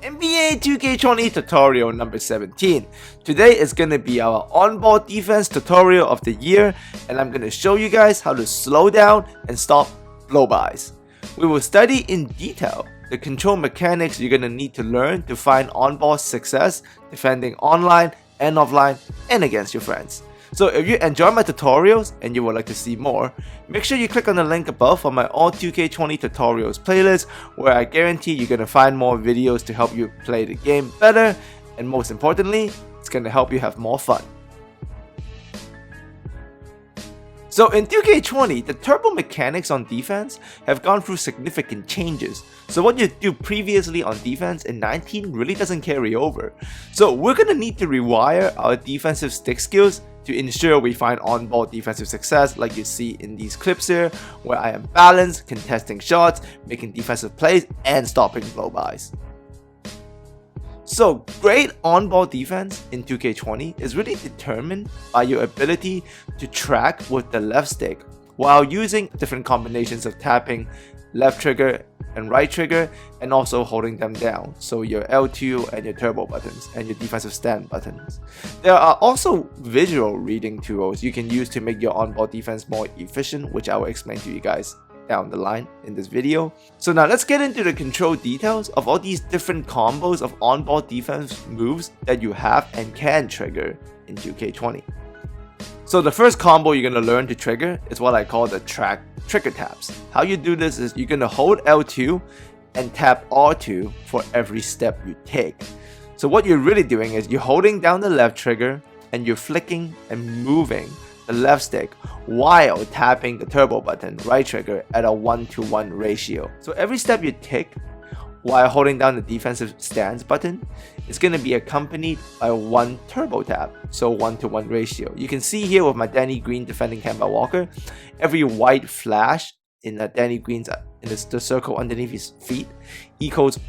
NBA 2K20 tutorial number 17. Today is going to be our on-ball defense tutorial of the year, and I'm going to show you guys how to slow down and stop blow-bys. We will study in detail the control mechanics you're going to need to learn to find on-ball success defending online and offline and against your friends. So if you enjoy my tutorials and you would like to see more, make sure you click on the link above for my all 2K20 tutorials playlist, where I guarantee you're going to find more videos to help you play the game better, and most importantly, it's going to help you have more fun. So in 2K20, the turbo mechanics on defense have gone through significant changes. So what you do previously on defense in 19 really doesn't carry over. So we're going to need to rewire our defensive stick skills to ensure we find on-ball defensive success, like you see in these clips here, where I am balanced, contesting shots, making defensive plays, and stopping blow-bys. So great on-ball defense in 2K20 is really determined by your ability to track with the left stick while using different combinations of tapping left trigger and right trigger, and also holding them down, so your L2 and your turbo buttons and your defensive stand buttons. There are also visual reading tools you can use to make your on-ball defense more efficient, which I will explain to you guys down the line in this video. So now let's get into the control details of all these different combos of on-ball defense moves that you have and can trigger in 2K20. So the first combo you're going to learn to trigger is what I call the track trigger taps. How you do this is you're going to hold L2 and tap R2 for every step you take. So what you're really doing is you're holding down the left trigger and you're flicking and moving the left stick while tapping the turbo button right trigger at a 1-to-1 ratio. So every step you take while holding down the defensive stance button is going to be accompanied by one turbo tap, so 1-to-1 ratio. You can see here with my Danny Green defending Kemba Walker, every white flash in Danny Green's in the circle underneath his feet equals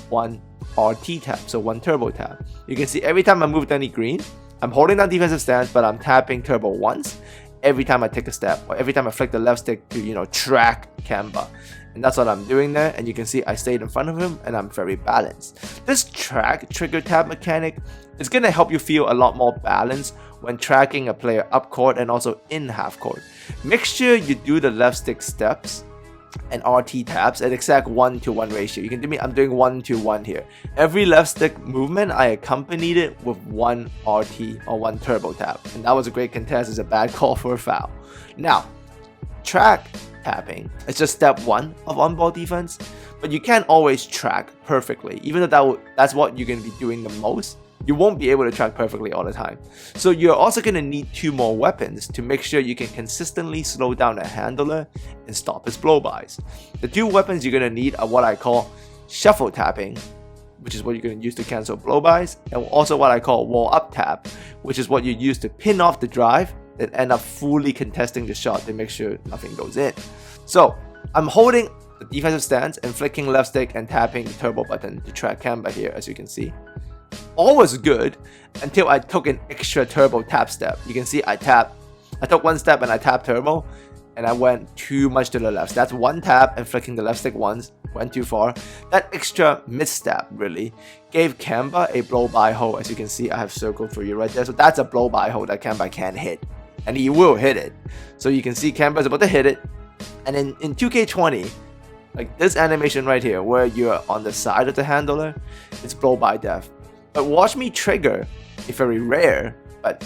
one RT tap, so one turbo tap. You can see every time I move Danny Green, I'm holding down defensive stance, but I'm tapping turbo once every time I take a step, or every time I flick the left stick to, track Kemba. And that's what I'm doing there, and you can see I stayed in front of him and I'm very balanced. This track trigger tap mechanic is going to help you feel a lot more balanced when tracking a player up court and also in half court. Make sure you do the left stick steps and RT taps at exact 1-to-1 ratio. You can do me, I'm doing 1-to-1 here. Every left stick movement, I accompanied it with one RT or one turbo tap. And that was a great contest. It's a bad call for a foul. Now, track tapping is just step one of on-ball defense, but you can't always track perfectly. Even though that's what you're going to be doing the most, you won't be able to track perfectly all the time. So you're also going to need two more weapons to make sure you can consistently slow down a handler and stop his blow-bys. The two weapons you're going to need are what I call shuffle tapping, which is what you're going to use to cancel blow-bys, and also what I call wall-up tap, which is what you use to pin off the drive and end up fully contesting the shot to make sure nothing goes in. So I'm holding the defensive stance and flicking left stick and tapping the turbo button to track Kemba here, as you can see. All was good until I took an extra turbo tap step. You can see I took one step and I tapped turbo, and I went too much to the left. So that's one tap and flicking the left stick once, went too far. That extra misstep really gave Kemba a blow-by hole. As you can see, I have circled for you right there. So that's a blow-by hole that Kemba can't hit, and he will hit it. So you can see Kemba's about to hit it, and in 2K20, like this animation right here where you're on the side of the handler, it's blow-by death. But watch me trigger a very rare, but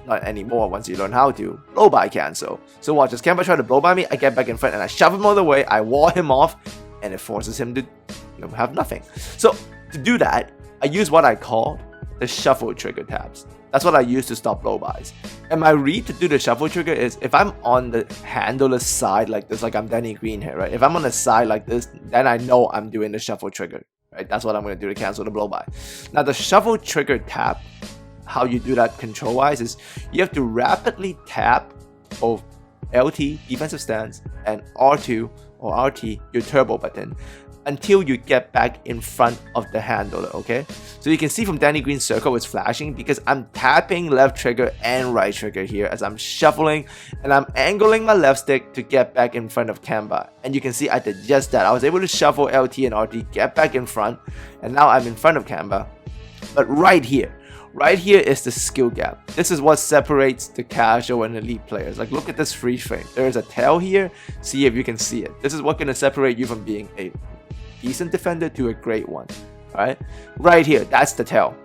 not anymore once you learn how to, blow-by cancel. So watch, as Kemba try to blow-by me, I get back in front and I shove him all the way, I wall him off, and it forces him to have nothing. So to do that, I use what I call the shuffle trigger taps. That's what I use to stop blow-bys. And my read to do the shuffle trigger is if I'm on the handler's side like this, like I'm Danny Green here, right? If I'm on the side like this, then I know I'm doing the shuffle trigger. Right, that's what I'm going to do to cancel the blow-by. Now the shuffle trigger tap, how you do that control-wise is you have to rapidly tap both LT, defensive stance, and R2 or RT, your turbo button, until you get back in front of the handler, okay? So you can see from Danny Green's circle it's flashing because I'm tapping left trigger and right trigger here as I'm shuffling, and I'm angling my left stick to get back in front of Kemba. And you can see I did just that. I was able to shuffle LT and RT, get back in front, and now I'm in front of Kemba. But right here is the skill gap. This is what separates the casual and elite players. Like, look at this freeze frame. There is a tail here. See if you can see it. This is what's going to separate you from being a decent defender to a great one. Alright? Right here, that's the tail.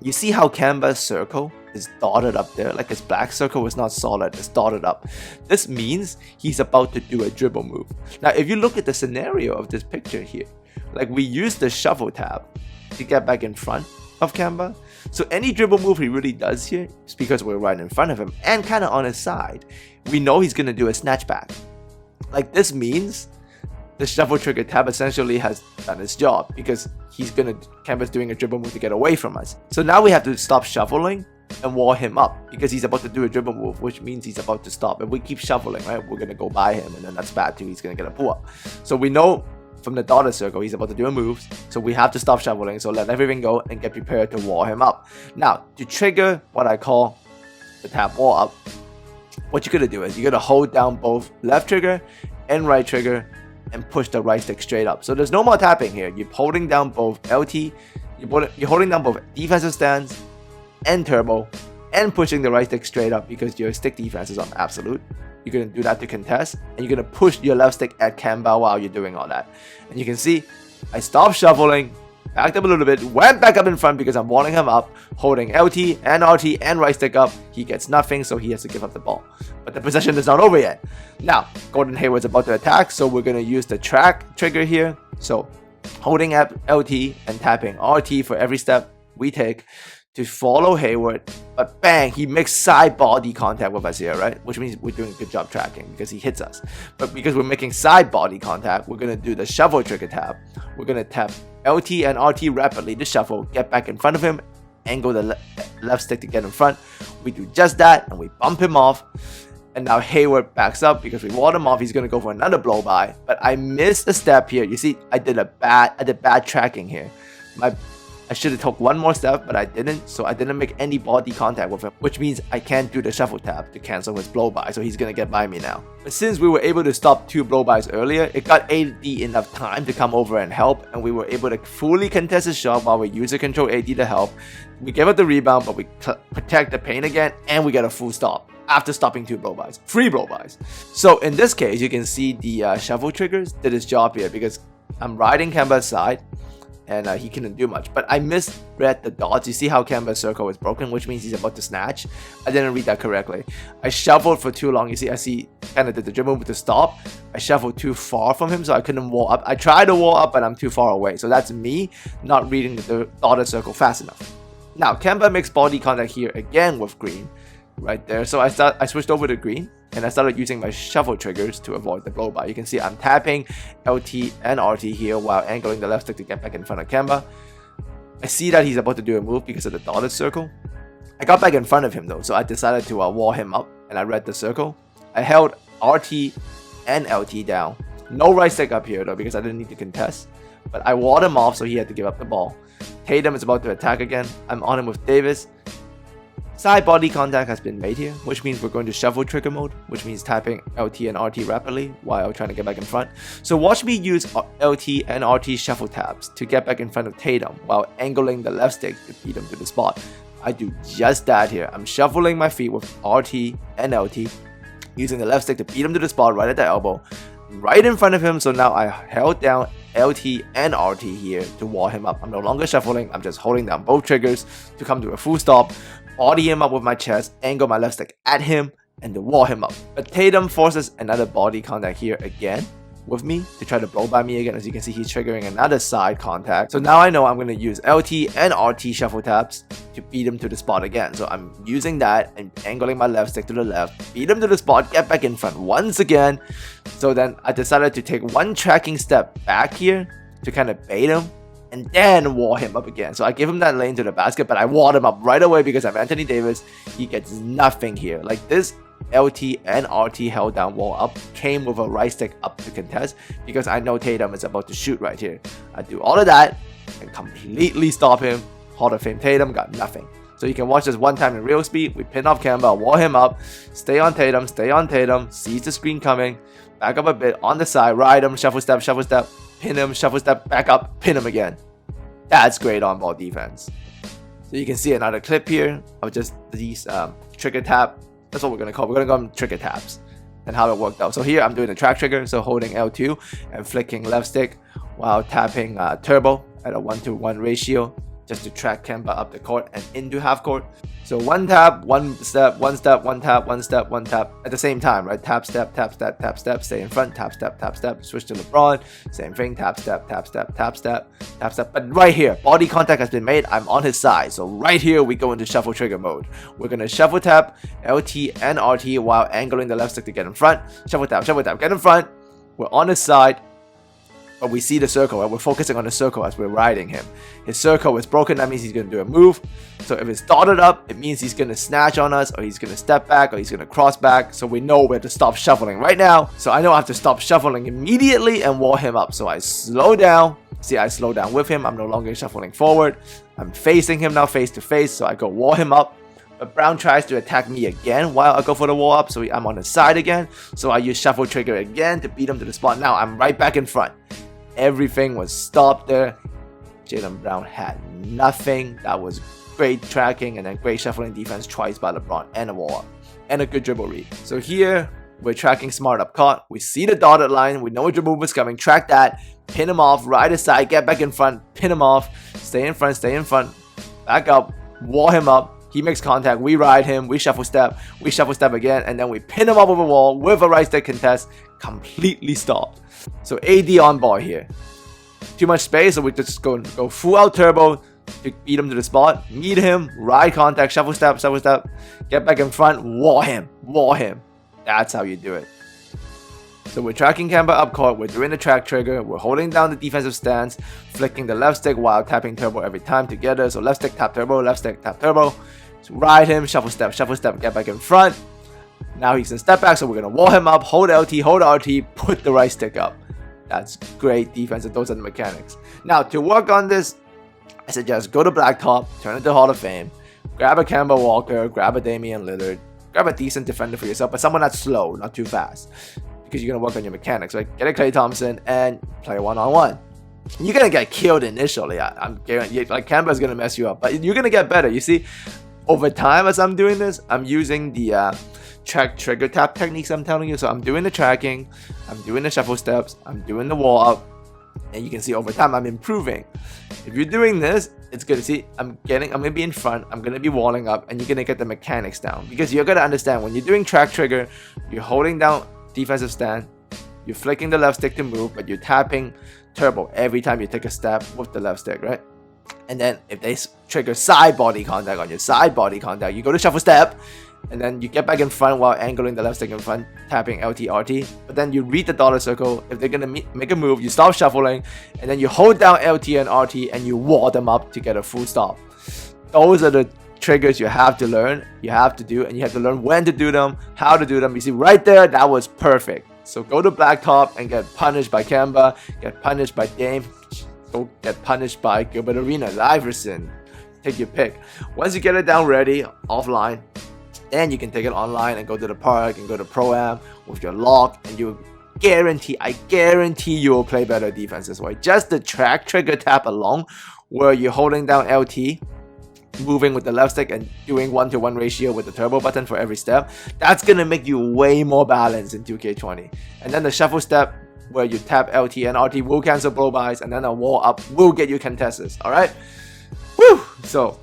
You see how Kemba's circle is dotted up there? Like his black circle is not solid, it's dotted up. This means he's about to do a dribble move. Now, if you look at the scenario of this picture here, like we use the shuffle tab to get back in front of Kemba. So any dribble move he really does here is because we're right in front of him and kind of on his side. We know he's going to do a snatchback. Like, this means the shuffle trigger tab essentially has done its job because Kemba's doing a dribble move to get away from us. So now we have to stop shuffling and wall him up because he's about to do a dribble move, which means he's about to stop. If we keep shuffling, right, we're going to go by him, and then that's bad too. He's going to get a pull up. So we know from the dotted circle he's about to do a move, so we have to stop shuffling, so let everything go and get prepared to wall him up. Now, to trigger what I call the tap wall up, what you're gonna do is you're gonna hold down both left trigger and right trigger and push the right stick straight up. So there's no more tapping here. You're holding down both LT, you're holding down both defensive stance and turbo, and pushing the right stick straight up because your stick defense is on absolute. You're going to do that to contest, and you're going to push your left stick at Kemba while you're doing all that. And you can see I stopped shuffling, backed up a little bit, went back up in front because I'm walling him up, holding LT and RT and right stick up. He gets nothing, so he has to give up the ball. But the possession is not over yet. Now, Gordon Hayward's about to attack, so we're going to use the track trigger here. So holding up LT and tapping RT for every step we take to follow Hayward, but bang, he makes side body contact with us here, right? Which means we're doing a good job tracking because he hits us. But because we're making side body contact, we're going to do the shuffle trigger tap. We're going to tap LT and RT rapidly to shuffle, get back in front of him, angle the left stick to get in front. We do just that, and we bump him off. And now Hayward backs up because we ward him off. He's going to go for another blow by, but I missed a step here. You see, I did bad tracking here. I should have took one more step, but I didn't, so I didn't make any body contact with him, which means I can't do the shuffle tap to cancel his blow by, so he's gonna get by me now. But since we were able to stop 2 blow bys earlier, it got AD enough time to come over and help, and we were able to fully contest his shot while we user control AD to help. We gave up the rebound, but we protect the paint again, and we get a full stop after stopping 2 blow bys, 3 blow bys. So in this case, you can see the shuffle triggers did its job here because I'm riding Kemba's side, and he couldn't do much. But I misread the dots. You see how Kemba's circle is broken, which means he's about to snatch. I didn't read that correctly. I shuffled for too long. I see kind of did the dribble move to stop. I shuffled too far from him, so I couldn't wall up. I tried to wall up, but I'm too far away. So that's me not reading the dotted circle fast enough. Now, Kemba makes body contact here again with green, right there. So I switched over to green, and I started using my shuffle triggers to avoid the blow by. You can see I'm tapping LT and RT here while angling the left stick to get back in front of Kemba. I see that he's about to do a move because of the dotted circle. I got back in front of him though, so I decided to wall him up, and I read the circle. I held RT and LT down. No right stick up here though because I didn't need to contest, but I walled him off so he had to give up the ball. Tatum is about to attack again. I'm on him with Davis. Side body contact has been made here, which means we're going to shuffle trigger mode, which means tapping LT and RT rapidly while trying to get back in front. So watch me use LT and RT shuffle taps to get back in front of Tatum while angling the left stick to beat him to the spot. I do just that here. I'm shuffling my feet with RT and LT, using the left stick to beat him to the spot right at the elbow, right in front of him. So now I held down LT and RT here to wall him up. I'm no longer shuffling, I'm just holding down both triggers to come to a full stop, body him up with my chest, angle my left stick at him, and to wall him up. But Tatum forces another body contact here again with me to try to blow by me again. As you can see, he's triggering another side contact. So now I know I'm going to use LT and RT shuffle taps to beat him to the spot again. So I'm using that and angling my left stick to the left, beat him to the spot, get back in front once again. So then I decided to take one tracking step back here to kind of bait him and then wall him up again. So I give him that lane to the basket, but I walled him up right away because I'm Anthony Davis. He gets nothing here. Like, this LT and RT held down wall up came with a right stick up to contest because I know Tatum is about to shoot right here. I do all of that and completely stop him, Hall of Fame Tatum got nothing. So you can watch this one time in real speed. We pin off Kemba, wall him up, stay on Tatum, sees the screen coming, back up a bit on the side, ride him, shuffle step, pin him, shuffle step, back up, pin him again. That's great on-ball defense. So you can see another clip here of just these trigger tap. That's what we're gonna call. We're gonna call them trigger taps and how it worked out. So here I'm doing the track trigger, so holding L2 and flicking left stick while tapping turbo at a 1-to-1 ratio, just to track Kemba up the court and into half court. So one tap, one step, one step, one tap, one step, one tap at the same time, right? Tap, step, tap, step, tap, step, stay in front, tap, step, switch to LeBron, same thing, tap, step, tap, step, tap, step, tap, step. But right here, body contact has been made, I'm on his side. So right here, we go into shuffle trigger mode. We're gonna shuffle tap, LT and RT while angling the left stick to get in front. Shuffle tap, get in front. We're on his side. But we see the circle, right? We're focusing on the circle as we're riding him. His circle is broken, that means he's going to do a move. So if it's dotted up, it means he's going to snatch on us, or he's going to step back, or he's going to cross back. So we know where to stop shuffling right now. So I know I have to stop shuffling immediately and wall him up. So I slow down. See, I slow down with him. I'm no longer shuffling forward. I'm facing him now face to face. So I go wall him up. But Brown tries to attack me again while I go for the wall up. So I'm on his side again. So I use shuffle trigger again to beat him to the spot. Now I'm right back in front. Everything was stopped there. Jaylen Brown had nothing. That was great tracking and then great shuffling defense twice by LeBron and a wall up and a good dribble read. So here we're tracking smart up court. We see the dotted line. We know a dribble movement's coming. Track that. Pin him off. Right aside. Get back in front. Pin him off. Stay in front. Back up. Wall him up. He makes contact. We ride him. We shuffle step. Again. And then we pin him up over the wall with a right stick contest. Completely stopped. So AD on ball here. Too much space, so we just go full out turbo to beat him to the spot. Meet him, ride contact, shuffle step, get back in front, wall him. That's how you do it. So we're tracking Kemba up court, we're doing the track trigger, we're holding down the defensive stance, flicking the left stick while tapping turbo every time together. So left stick, tap turbo, So ride him, shuffle step, get back in front. Now he's in step back, so we're going to wall him up, hold LT, hold RT, put the right stick up. That's great defense, and those are the mechanics. Now, to work on this, I suggest go to Blacktop, turn it to Hall of Fame, grab a Kemba Walker, grab a Damian Lillard, grab a decent defender for yourself, but someone that's slow, not too fast, because you're going to work on your mechanics, right? Get a Klay Thompson and play one-on-one. You're going to get killed initially. I'm guaranteed, like Kemba's going to mess you up, but you're going to get better. You see, over time as I'm doing this, I'm using the track trigger tap techniques I'm telling you. So I'm doing the tracking, I'm doing the shuffle steps, I'm doing the wall up, and you can see over time I'm improving. If you're doing this, it's good to see I'm gonna be in front, I'm gonna be walling up, and you're gonna get the mechanics down, because you're gonna understand when you're doing track trigger, you're holding down defensive stand, you're flicking the left stick to move, but you're tapping turbo every time you take a step with the left stick, right? And then if they trigger side body contact on your side body contact, you go to shuffle step, and then you get back in front while angling the left stick in front, tapping LT, RT. But then you read the dotted circle. If they're going to make a move, you stop shuffling, and then you hold down LT and RT, and you wall them up to get a full stop. Those are the triggers you have to learn, you have to do, and you have to learn when to do them, how to do them. You see right there, that was perfect. So go to Blacktop and get punished by Kemba, get punished by Dame, go get punished by Gilbert Arenas, Iverson. Take your pick. Once you get it down ready, offline, then you can take it online and go to the park and go to Pro-Am with your lock, and I guarantee you will play better defense this way. Just the track trigger tap alone, where you're holding down LT, moving with the left stick and doing 1-to-1 ratio with the turbo button for every step, that's gonna make you way more balanced in 2K20. And then the shuffle step, where you tap LT and RT, will cancel blow-bys, and then a wall up will get you contesters. Alright? Woo! So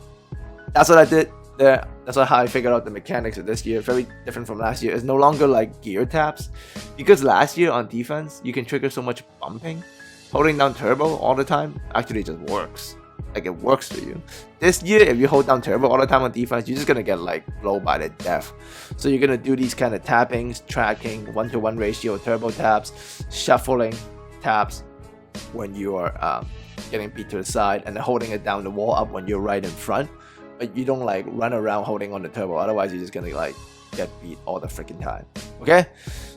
that's what I did there. That's how I figured out the mechanics of this year. Very different from last year. It's no longer like gear taps, because last year on defense you can trigger so much bumping. Holding down turbo all the time actually just works. Like, it works for you. This year, if you hold down turbo all the time on defense, you're just gonna get like blown by the death. So you're gonna do these kind of tappings, tracking, 1-to-1 ratio, turbo taps, shuffling taps when you are getting beat to the side, and then holding it down the wall up when you're right in front. But you don't like run around holding on the turbo, otherwise you're just gonna like get beat all the freaking time. Okay?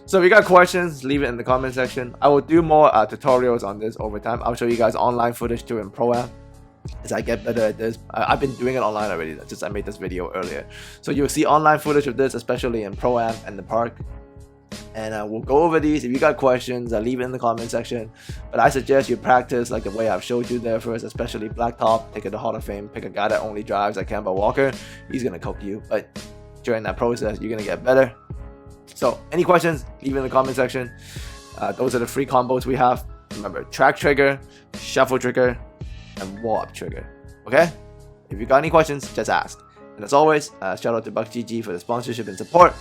So if you got questions, leave it in the comment section. I will do more tutorials on this over time. I'll show you guys online footage too in Pro-Am. as I get better at this. I've been doing it online already, just I made this video earlier. So you'll see online footage of this, especially in Pro-Am and the park. And we'll go over these. If you got questions, leave it in the comment section. But I suggest you practice like the way I've showed you there first, especially Blacktop. Take it to Hall of Fame. Pick a guy that only drives like Kemba Walker. He's going to cook you. But during that process, you're going to get better. So any questions, leave it in the comment section. Those are the free combos we have. Remember, track trigger, shuffle trigger, and wall-up trigger. Okay? If you got any questions, just ask. And as always, shout out to BuckGG for the sponsorship and support.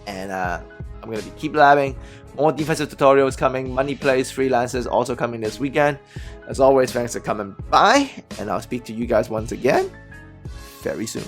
And I'm going to keep labbing. More defensive tutorials coming. Money plays, freelancers also coming this weekend. As always, thanks for coming by. And I'll speak to you guys once again very soon.